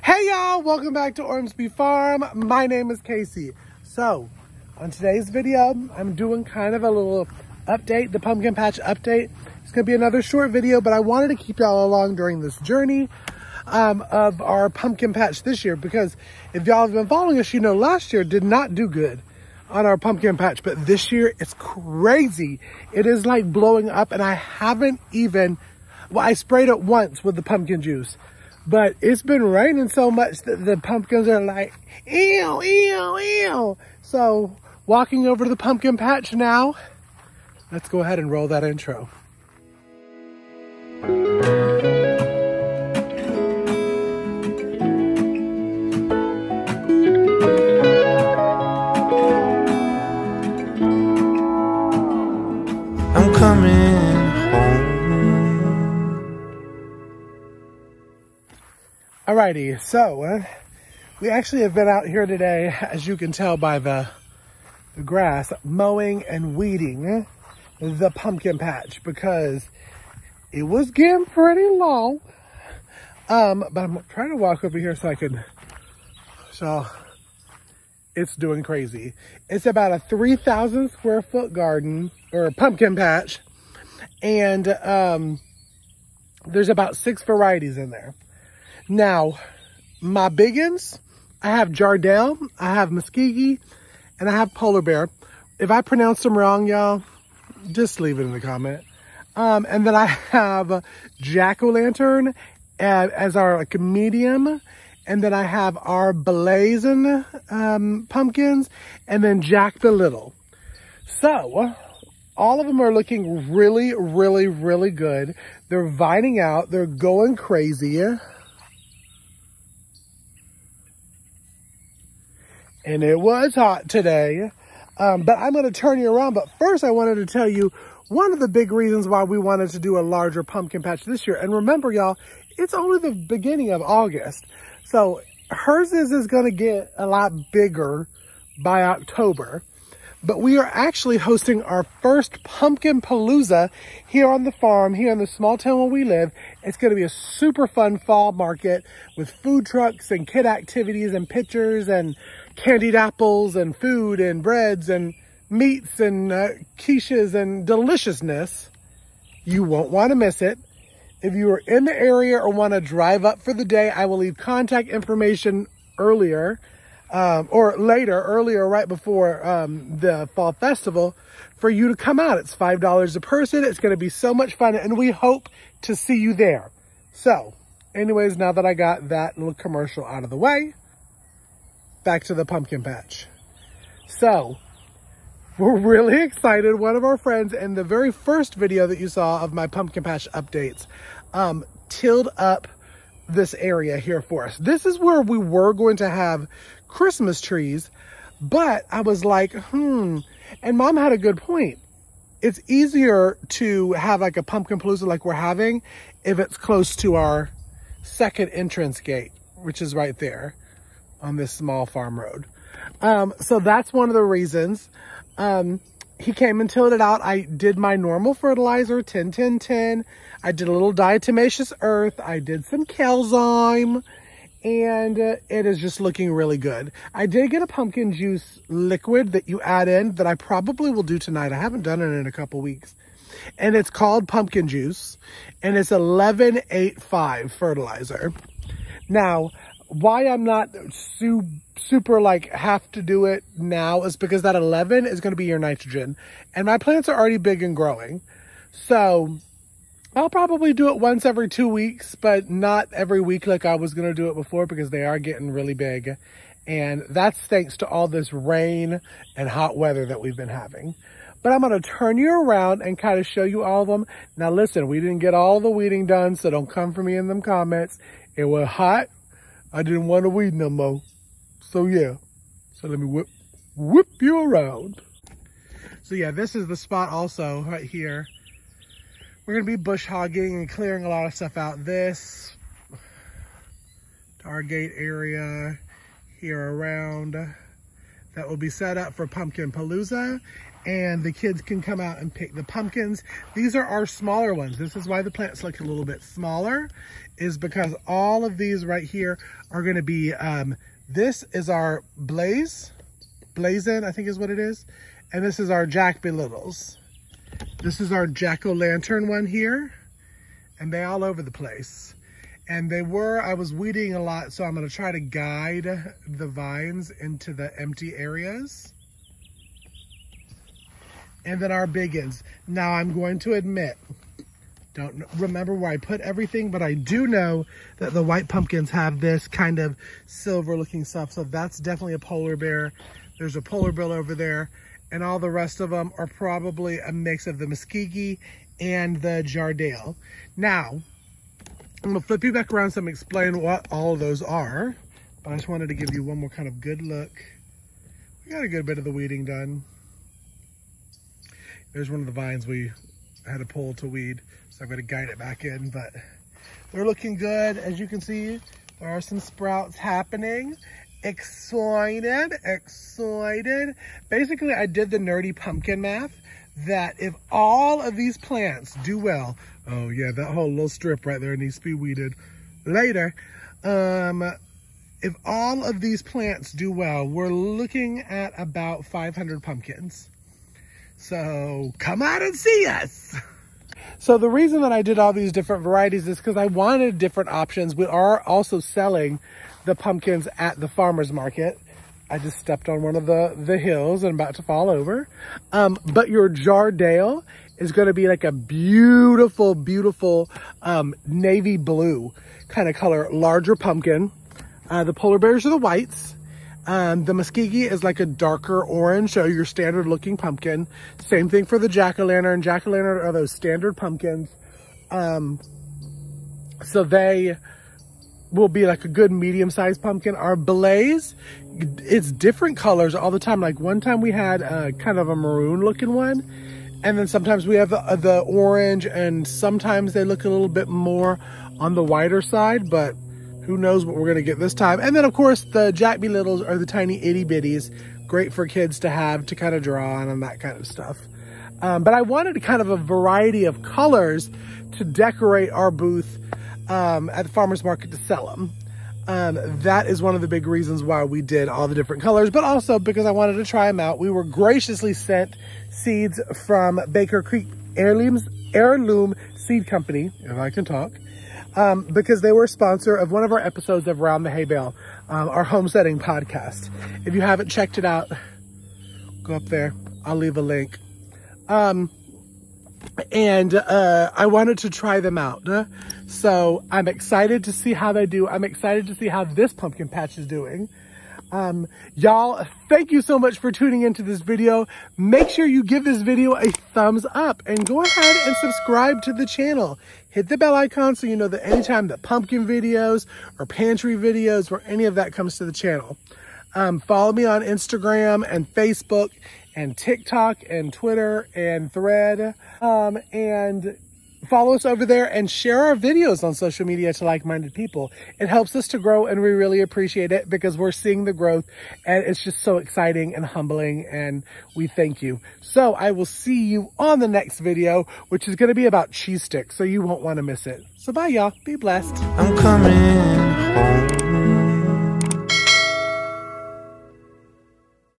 Hey y'all, welcome back to Ormsby Farm. My name is Casey. So, on today's video, I'm doing kind of a little update, the pumpkin patch update. It's gonna be another short video, but I wanted to keep y'all along during this journey of our pumpkin patch this year, because if y'all have been following us, you know last year did not do good on our pumpkin patch, but this year it's crazy. It is like blowing up, and I haven't even, well, I sprayed it once with the pumpkin juice. But it's been raining so much that the pumpkins are like, ew, ew, ew. So, walking over to the pumpkin patch now. Let's go ahead and roll that intro. I'm coming home. Alrighty, so we actually have been out here today, as you can tell by the grass, mowing and weeding the pumpkin patch because it was getting pretty long. But I'm trying to walk over here so I can, so it's doing crazy. It's about a 3,000 square foot garden or pumpkin patch, and there's about 6 varieties in there. Now, my biggins, I have Jardel, I have Muskegee, and I have Polar Bear. If I pronounce them wrong, y'all, just leave it in the comment. And then I have Jack-o'-lantern as our like medium. And then I have our blazing pumpkins, and then Jack the Little. So, all of them are looking really, really, really good. They're vining out. They're going crazy. And it was hot today, but I'm going to turn you around. But first, I wanted to tell you one of the big reasons why we wanted to do a larger pumpkin patch this year. And remember, y'all, it's only the beginning of August. So hers is going to get a lot bigger by October. But we are actually hosting our first Pumpkin Palooza here on the farm, here in the small town where we live. It's going to be a super fun fall market with food trucks and kid activities and pictures and candied apples and food and breads and meats and quiches and deliciousness. You won't want to miss it. If you are in the area or want to drive up for the day, I will leave contact information earlier. Earlier, right before the fall festival, for you to come out. It's $5 a person. It's going to be so much fun, and we hope to see you there. So, anyways, now that I got that little commercial out of the way, back to the pumpkin patch. So, we're really excited. One of our friends in the very first video that you saw of my pumpkin patch updates tilled up this area here for us. This is where we were going to have Christmas trees, but I was like, and Mom had a good point. It's easier to have like a pumpkin palooza like we're having if it's close to our second entrance gate, which is right there on this small farm road. So that's one of the reasons. He came and tilled it out. I did my normal fertilizer, 10-10-10. I did a little diatomaceous earth. I did some Kelzyme, and it is just looking really good. I did get a pumpkin juice liquid that you add in that I probably will do tonight. I haven't done it in a couple weeks. And it's called pumpkin juice, and it's 11-8-5 fertilizer. Now, why I'm not super like have to do it now is because that 11 is going to be your nitrogen, and my plants are already big and growing. So I'll probably do it once every 2 weeks, but not every week like I was going to do it before, because they are getting really big. And that's thanks to all this rain and hot weather that we've been having. But I'm going to turn you around and kind of show you all of them. Now listen, we didn't get all the weeding done, so don't come for me in them comments. It was hot. I didn't want to weed no more. So yeah, so let me whip you around. So yeah, this is the spot also right here. We're gonna be bush hogging and clearing a lot of stuff out. This, our gate area here around. that will be set up for Pumpkin Palooza, and the kids can come out and pick the pumpkins. These are our smaller ones. This is why the plants look a little bit smaller, is because all of these right here are going to be, this is our Blazin, I think is what it is. And this is our Jack Be Littles. This is our Jack-o'-lantern one here. And they all over the place. And I was weeding a lot, so I'm going to try to guide the vines into the empty areas. And then our biggins. Now I'm going to admit, don't remember where I put everything, but I do know that the white pumpkins have this kind of silver looking stuff. So that's definitely a polar bear. There's a polar bear over there. And all the rest of them are probably a mix of the Muskegee and the Jardale. Now, I'm gonna flip you back around so I'm explain what all of those are. But I just wanted to give you one more kind of good look. We got a good bit of the weeding done. There's one of the vines we had to pull to weed, so I'm gonna guide it back in, but they're looking good. As you can see, there are some sprouts happening. Excited. Basically, I did the nerdy pumpkin math that if all of these plants do well, oh yeah, that whole little strip right there needs to be weeded later. If all of these plants do well, we're looking at about 500 pumpkins. So come out and see us. So the reason that I did all these different varieties is because I wanted different options. We are also selling the pumpkins at the farmer's market. I just stepped on one of the hills and about to fall over. But your Jardale is going to be like a beautiful, beautiful navy blue kind of color, larger pumpkin. The polar bears are the whites. The Muskegee is like a darker orange, so your standard looking pumpkin. Same thing for the jack-o'-lantern. Jack-o'-lantern are those standard pumpkins. So they will be like a good medium-sized pumpkin. Our Blaze, it's different colors all the time. Like one time we had kind of a maroon looking one, and then sometimes we have the orange, and sometimes they look a little bit more on the whiter side, but who knows what we're gonna get this time. And then of course the Jack Be Littles are the tiny itty bitties, great for kids to have to kind of draw on and that kind of stuff. But I wanted kind of a variety of colors to decorate our booth at the farmer's market to sell them. That is one of the big reasons why we did all the different colors, but also because I wanted to try them out. We were graciously sent seeds from Baker Creek Heirloom Seed Company, if I can talk. Because they were a sponsor of one of our episodes of Round the Hay Bale, our homesteading podcast. If you haven't checked it out, go up there. I'll leave a link. I wanted to try them out. So I'm excited to see how they do. I'm excited to see how this pumpkin patch is doing. Y'all, thank you so much for tuning into this video. Make sure you give this video a thumbs up and go ahead and subscribe to the channel. Hit the bell icon so you know that anytime that pumpkin videos or pantry videos or any of that comes to the channel. Follow me on Instagram and Facebook and TikTok and Twitter and Thread. And follow us over there and share our videos on social media to like-minded people. It helps us to grow, and we really appreciate it because we're seeing the growth, and it's just so exciting and humbling, and we thank you. So I will see you on the next video, which is going to be about cheese sticks, so you won't want to miss it. So bye, y'all. Be blessed. I'm coming home.